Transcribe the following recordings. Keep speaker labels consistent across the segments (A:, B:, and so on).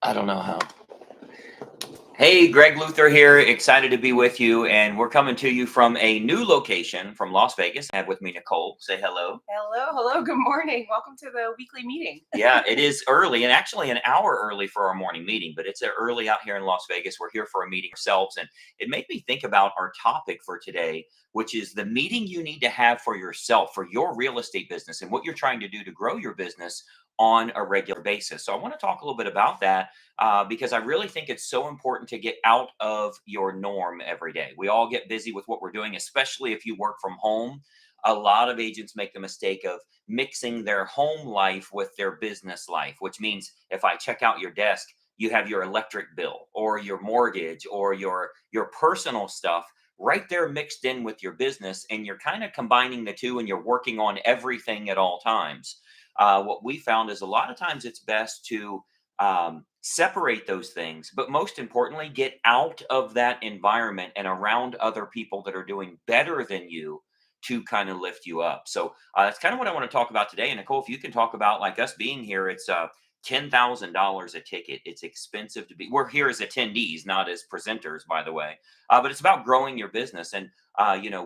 A: I don't know how. Hey, Greg Luther here. Excited to be with you. And we're coming to you from a new location from Las Vegas. I have with me Nicole. Say hello.
B: Hello, good morning. Welcome to the weekly meeting.
A: Yeah, it is early and actually an hour early for our morning meeting, but it's early out here in Las Vegas. We're here for a meeting ourselves. And it made me think about our topic for today, which is the meeting you need to have for yourself, for your real estate business, and what you're trying to do to grow your business on a regular basis. So I want to talk a little bit about that because I really think it's so important to get out of your norm every day. We all get busy with what we're doing, especially if you work from home. A lot of agents make the mistake of mixing their home life with their business life, which means if I check out your desk, you have your electric bill or your mortgage or your personal stuff right there mixed in with your business, and you're kind of combining the two and you're working on everything at all times. What we found is a lot of times it's best to separate those things, but most importantly, get out of that environment and around other people that are doing better than you to kind of lift you up. So that's kind of what I want to talk about today. And Nicole, if you can talk about like us being here, it's $10,000 a ticket. It's expensive to be. We're here as attendees, not as presenters, by the way. But it's about growing your business. And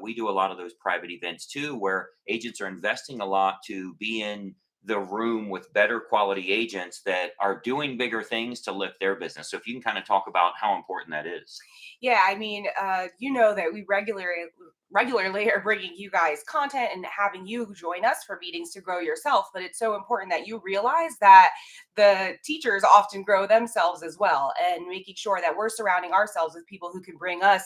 A: we do a lot of those private events too, where agents are investing a lot to be in the room with better quality agents that are doing bigger things to lift their business. So if you can kind of talk about how important that is.
B: Yeah, I mean, you know that we regularly are bringing you guys content and having you join us for meetings to grow yourself. But it's so important that you realize that the teachers often grow themselves as well, and making sure that we're surrounding ourselves with people who can bring us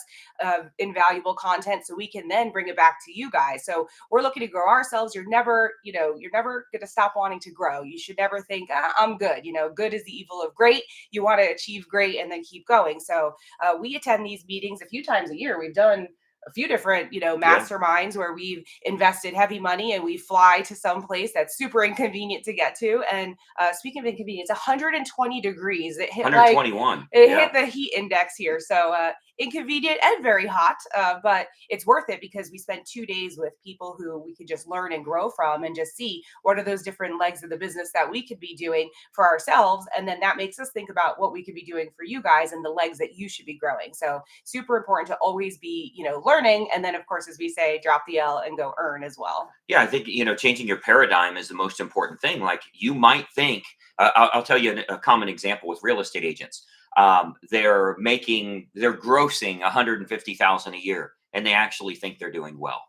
B: invaluable content so we can then bring it back to you guys. So we're looking to grow ourselves. You're never going to stop wanting to grow. You should never think, I'm good. Good is the evil of great. You want to achieve great and then keep going. So we attend these meetings a few times a year. We've done a few different,
A: Yeah.
B: masterminds where we've invested heavy money and we fly to some place that's super inconvenient to get to. And speaking of inconvenience, 120 degrees. Like
A: 121.
B: it
A: Yeah.
B: hit the heat index here. So inconvenient and very hot, but it's worth it because we spent 2 days with people who we could just learn and grow from and just see what are those different legs of the business that we could be doing for ourselves. And then that makes us think about what we could be doing for you guys and the legs that you should be growing. So super important to always be, learning. And then of course, as we say, drop the L and go earn as well.
A: Yeah, I think changing your paradigm is the most important thing. Like you might think, I'll tell you a common example with real estate agents. They're grossing 150,000 a year, and they actually think they're doing well.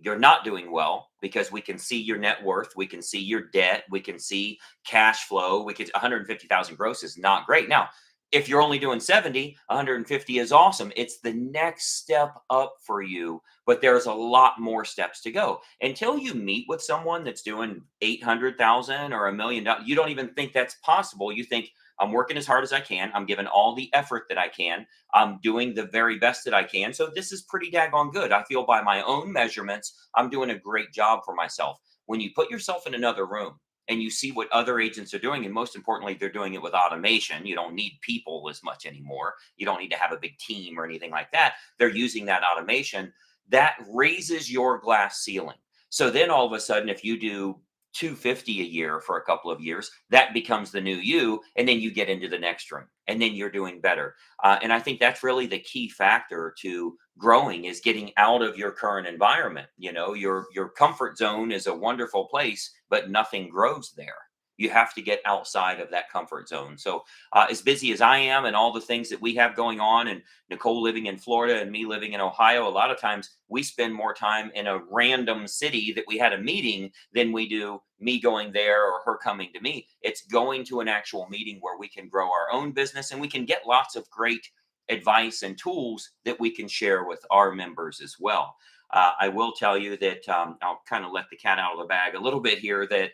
A: You're not doing well because we can see your net worth, we can see your debt, we can see cash flow. 150,000 gross is not great. Now, if you're only doing 70, 150 is awesome. It's the next step up for you, but there's a lot more steps to go. Until you meet with someone that's doing 800,000 or $1 million, you don't even think that's possible. You think I'm working as hard as I can. I'm giving all the effort that I can. I'm doing the very best that I can. So this is pretty daggone good. I feel by my own measurements, I'm doing a great job for myself. When you put yourself in another room and you see what other agents are doing, and most importantly, they're doing it with automation. You don't need people as much anymore. You don't need to have a big team or anything like that. They're using that automation. That raises your glass ceiling. So then all of a sudden, if you do 250 a year for a couple of years, that becomes the new you, and then you get into the next room and then you're doing better. And I think that's really the key factor to growing, is getting out of your current environment. Your comfort zone is a wonderful place, but nothing grows there. You have to get outside of that comfort zone. So as busy as I am and all the things that we have going on, and Nicole living in Florida and me living in Ohio, a lot of times we spend more time in a random city that we had a meeting than we do me going there or her coming to me. It's going to an actual meeting where we can grow our own business and we can get lots of great advice and tools that we can share with our members as well. I will tell you that I'll kind of let the cat out of the bag a little bit here, that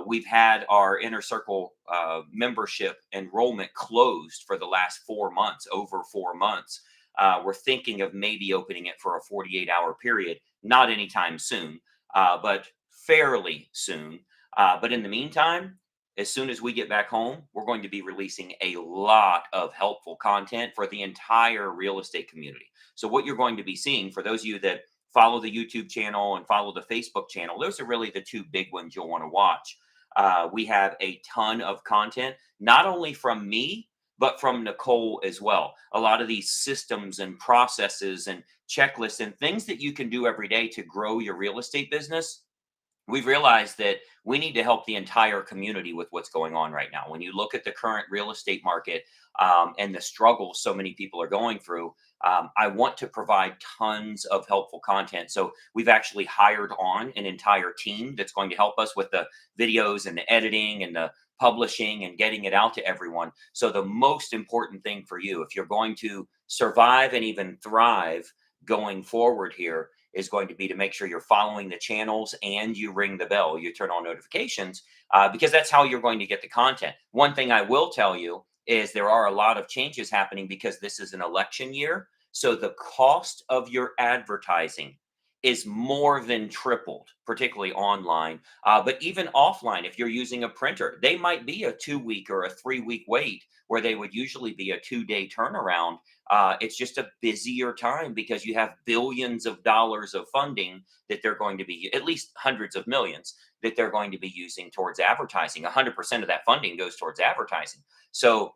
A: we've had our Inner Circle membership enrollment closed for the last 4 months, over 4 months. We're thinking of maybe opening it for a 48-hour period, not anytime soon, but fairly soon. But in the meantime, as soon as we get back home, we're going to be releasing a lot of helpful content for the entire real estate community. So what you're going to be seeing, for those of you that follow the YouTube channel and follow the Facebook channel, those are really the two big ones you'll want to watch. We have a ton of content, not only from me, but from Nicole as well. A lot of these systems and processes and checklists and things that you can do every day to grow your real estate business. We've realized that we need to help the entire community with what's going on right now. When you look at the current real estate market, and the struggles so many people are going through, I want to provide tons of helpful content. So we've actually hired on an entire team that's going to help us with the videos and the editing and the publishing and getting it out to everyone. So the most important thing for you, if you're going to survive and even thrive going forward here, is going to be to make sure you're following the channels and you ring the bell, you turn on notifications, because that's how you're going to get the content. One thing I will tell you is there are a lot of changes happening because this is an election year. So the cost of your advertising is more than tripled, particularly online. But even offline, if you're using a printer, they might be a 2 week or a 3 week wait where they would usually be a 2 day turnaround. It's just a busier time because you have billions of dollars of funding that they're going to be, at least hundreds of millions, that they're going to be using towards advertising. 100% of that funding goes towards advertising. So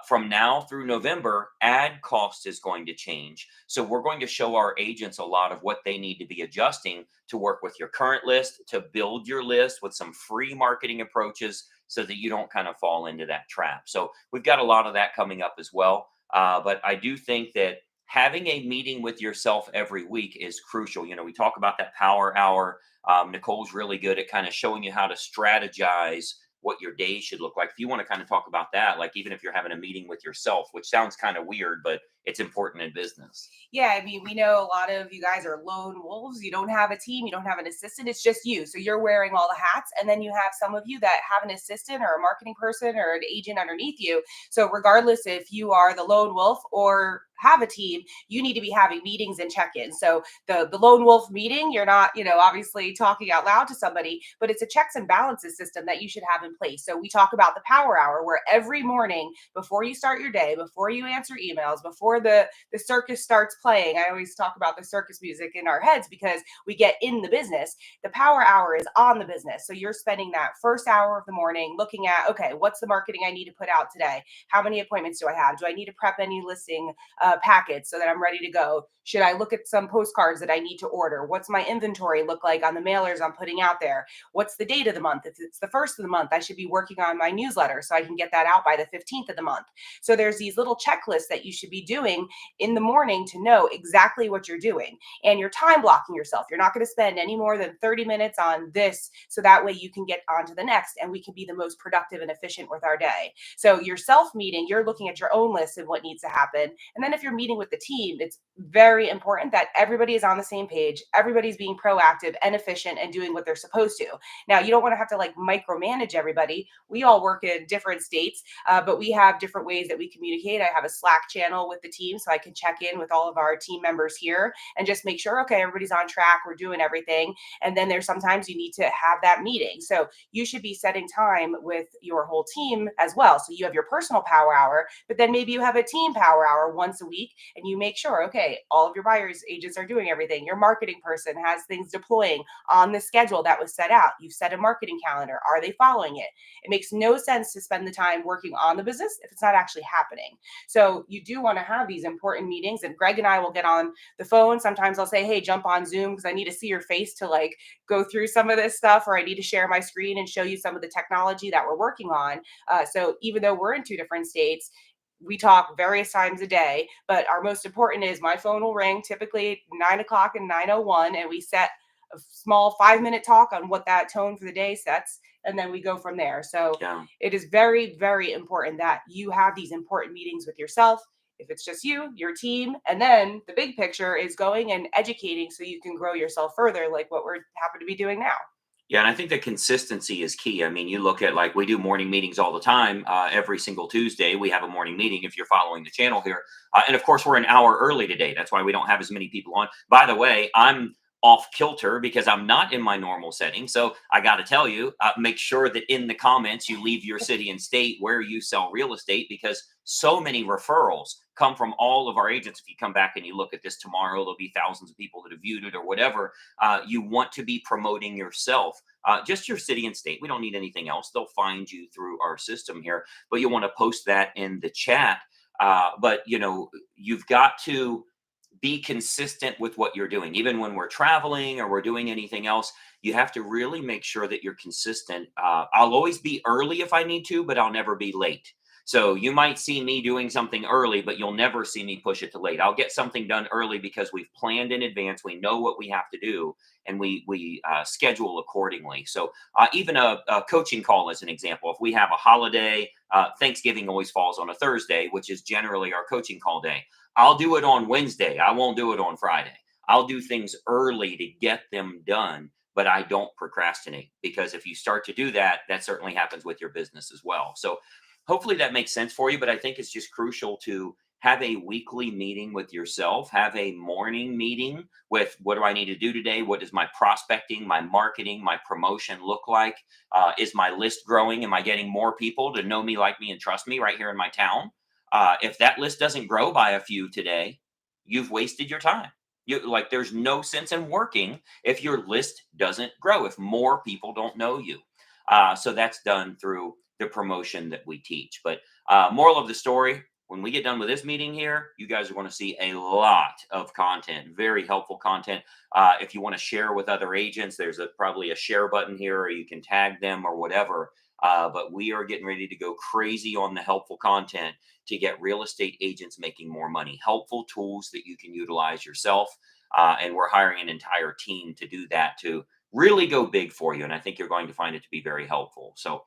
A: from now through November, ad cost is going to change. So we're going to show our agents a lot of what they need to be adjusting to work with your current list, to build your list with some free marketing approaches so that you don't kind of fall into that trap. So we've got a lot of that coming up as well. But I do think that having a meeting with yourself every week is crucial. You know, we talk about that power hour. Nicole's really good at kind of showing you how to strategize what your day should look like. If you want to kind of talk about that, like even if you're having a meeting with yourself, which sounds kind of weird, but it's important in business.
B: Yeah, I mean, we know a lot of you guys are lone wolves. You don't have a team, you don't have an assistant, it's just you. So you're wearing all the hats. And then you have some of you that have an assistant or a marketing person or an agent underneath you. So regardless if you are the lone wolf or have a team, you need to be having meetings and check-ins. So the lone wolf meeting, you're not, obviously talking out loud to somebody, but it's a checks and balances system that you should have in place. So we talk about the power hour where every morning before you start your day, before you answer emails, before the circus starts playing. I always talk about the circus music in our heads because we get in the business. The power hour is on the business. So you're spending that first hour of the morning looking at, okay, what's the marketing I need to put out today? How many appointments do I have? Do I need to prep any listing packets so that I'm ready to go? Should I look at some postcards that I need to order? What's my inventory look like on the mailers I'm putting out there? What's the date of the month? If it's the first of the month, I should be working on my newsletter so I can get that out by the 15th of the month. So there's these little checklists that you should be doing in the morning to know exactly what you're doing, and you're time blocking yourself. You're not going to spend any more than 30 minutes on this so that way you can get on to the next and we can be the most productive and efficient with our day. So your self meeting, you're looking at your own list and what needs to happen. And then if you're meeting with the team, it's very important that everybody is on the same page, everybody's being proactive and efficient and doing what they're supposed to. Now, you don't want to have to like micromanage everybody. We all work in different states, but we have different ways that we communicate. I have a Slack channel with the team so I can check in with all of our team members here and just make sure, okay, everybody's on track, we're doing everything. And then there's sometimes you need to have that meeting. So you should be setting time with your whole team as well. So you have your personal power hour, but then maybe you have a team power hour once a week and you make sure, okay, all of your buyers agents are doing everything. Your marketing person has things deploying on the schedule that was set out. You've set a marketing calendar. Are they following it? It makes no sense to spend the time working on the business if it's not actually happening. So you do want to have these important meetings, and Greg and I will get on the phone. Sometimes I'll say, hey, jump on Zoom because I need to see your face to like go through some of this stuff, or I need to share my screen and show you some of the technology that we're working on. So even though we're in two different states, we talk various times a day, but our most important is my phone will ring typically 9 o'clock and 9:01, and we set a small 5-minute talk on what that tone for the day sets, and then we go from there. So
A: Yeah.
B: it is very, very important that you have these important meetings with yourself. If it's just you, your team, and then the big picture is going and educating so you can grow yourself further, like what we're happy to be doing now.
A: Yeah, and I think the consistency is key. I mean, you look at like we do morning meetings all the time. Every single Tuesday, we have a morning meeting if you're following the channel here. And of course, we're an hour early today. That's why we don't have as many people on. By the way, I'm off kilter because I'm not in my normal setting. So I got to tell you, make sure that in the comments you leave your city and state where you sell real estate, because so many referrals come from all of our agents. If you come back and you look at this tomorrow, there'll be thousands of people that have viewed it or whatever. You want to be promoting yourself, just your city and state. We don't need anything else. They'll find you through our system here, but you want to post that in the chat. But you've got to be consistent with what you're doing. Even when we're traveling or we're doing anything else, you have to really make sure that you're consistent. I'll always be early if I need to, but I'll never be late. So you might see me doing something early, but you'll never see me push it to late. I'll get something done early because we've planned in advance. We know what we have to do, and we schedule accordingly. So even a coaching call, as an example, if we have a holiday, Thanksgiving always falls on a Thursday, which is generally our coaching call day. I'll do it on Wednesday. I won't do it on Friday. I'll do things early to get them done, but I don't procrastinate, because if you start to do that, that certainly happens with your business as well. So hopefully that makes sense for you, but I think it's just crucial to have a weekly meeting with yourself, have a morning meeting with, what do I need to do today? What does my prospecting, my marketing, my promotion look like? Is my list growing? Am I getting more people to know me, like me, and trust me right here in my town? If that list doesn't grow by a few today, you've wasted your time. There's no sense in working if your list doesn't grow, if more people don't know you. So that's done through the promotion that we teach. But moral of the story, when we get done with this meeting here, you guys are going to see a lot of content, very helpful content. If you want to share with other agents, there's probably a share button here, or you can tag them or whatever. But we are getting ready to go crazy on the helpful content to get real estate agents making more money, helpful tools that you can utilize yourself. And we're hiring an entire team to do that, to really go big for you. And I think you're going to find it to be very helpful. So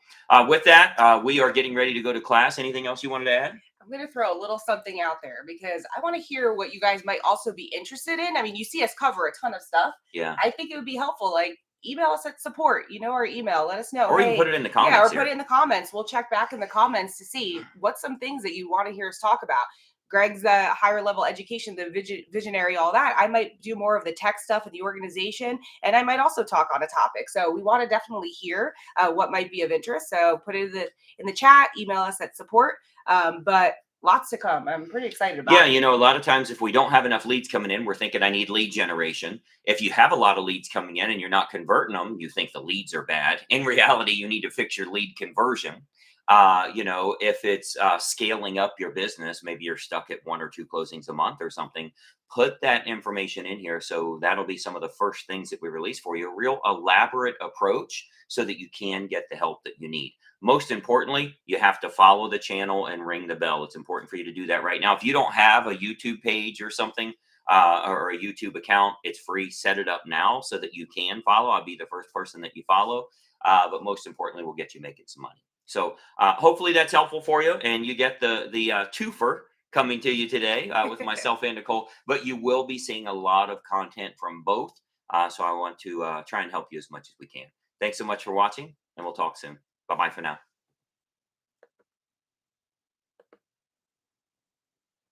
A: with that, we are getting ready to go to class. Anything else you wanted to add?
B: I'm going to throw a little something out there because I want to hear what you guys might also be interested in. I mean, you see us cover a ton of stuff.
A: Yeah.
B: I think it would be helpful. Like, email us at support, our email. Let us know.
A: Or even
B: Hey,
A: put it in the
B: yeah, or
A: comments
B: put
A: here.
B: it in the comments. We'll check back in the comments to see what's some things that you want to hear us talk about. Greg's higher level education, the visionary, all that. I might do more of the tech stuff of the organization, and I might also talk on a topic. So we want to definitely hear what might be of interest. So put it in the chat, email us at support. But lots to come. I'm pretty excited about
A: Yeah,
B: it.
A: a lot of times if we don't have enough leads coming in, we're thinking I need lead generation. If you have a lot of leads coming in and you're not converting them, you think the leads are bad. In reality, you need to fix your lead conversion. If it's scaling up your business, maybe you're stuck at one or two closings a month or something, put that information in here. So that'll be some of the first things that we release for you, a real elaborate approach so that you can get the help that you need. Most importantly, you have to follow the channel and ring the bell. It's important for you to do that right now. If you don't have a YouTube page or something, or a YouTube account, it's free. Set it up now so that you can follow. I'll be the first person that you follow. But most importantly, we'll get you making some money. So hopefully that's helpful for you, and you get the twofer coming to you today with myself and Nicole. But you will be seeing a lot of content from both. So I want to try and help you as much as we can. Thanks so much for watching, and we'll talk soon. Bye bye for now.